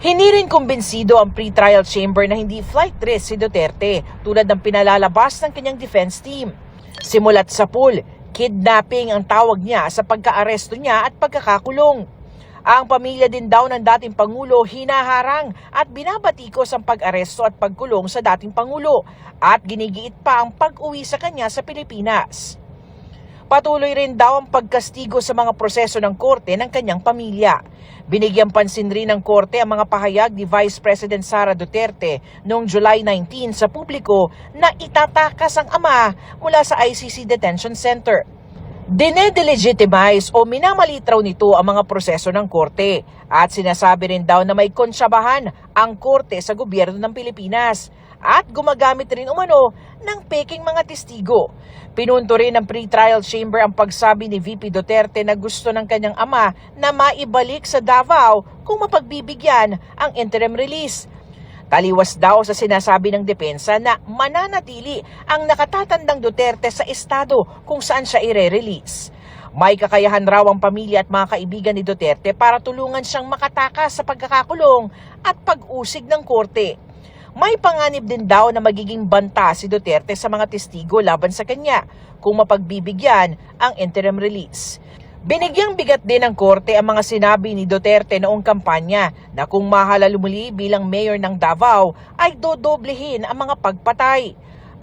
Hindi rin kumbinsido ang pre-trial chamber na hindi flight risk si Duterte tulad ng pinalalabas ng kanyang defense team. Simulat sa pool, kidnapping ang tawag niya sa pagka-aresto niya at pagkakakulong. Ang pamilya din daw ng dating Pangulo hinaharang at binabatikos ang pag-aresto at pagkulong sa dating Pangulo at ginigiit pa ang pag-uwi sa kanya sa Pilipinas. Patuloy rin daw ang pagkastigo sa mga proseso ng korte ng kanyang pamilya. Binigyang pansin rin ng korte ang mga pahayag ni Vice President Sara Duterte noong July 19 sa publiko na itatakas ang ama mula sa ICC Detention Center. Dinedelegitimize o minamalitraw nito ang mga proseso ng korte at sinasabi rin daw na may konsyabahan ang korte sa gobyerno ng Pilipinas at gumagamit rin umano ng peking mga testigo. Pinunto rin ng pre-trial chamber ang pagsabi ni VP Duterte na gusto ng kanyang ama na maibalik sa Davao kung mapagbibigyan ang interim release. Taliwas daw sa sinasabi ng depensa na mananatili ang nakatatandang Duterte sa estado kung saan siya ire-release. May kakayahan raw ang pamilya at mga kaibigan ni Duterte para tulungan siyang makatakas sa pagkakakulong at pag-usig ng korte. May panganib din daw na magiging banta si Duterte sa mga testigo laban sa kanya kung mapagbibigyan ang interim release. Binigyang bigat din ng korte ang mga sinabi ni Duterte noong kampanya na kung mahalal muli bilang mayor ng Davao ay dodoblehin ang mga pagpatay.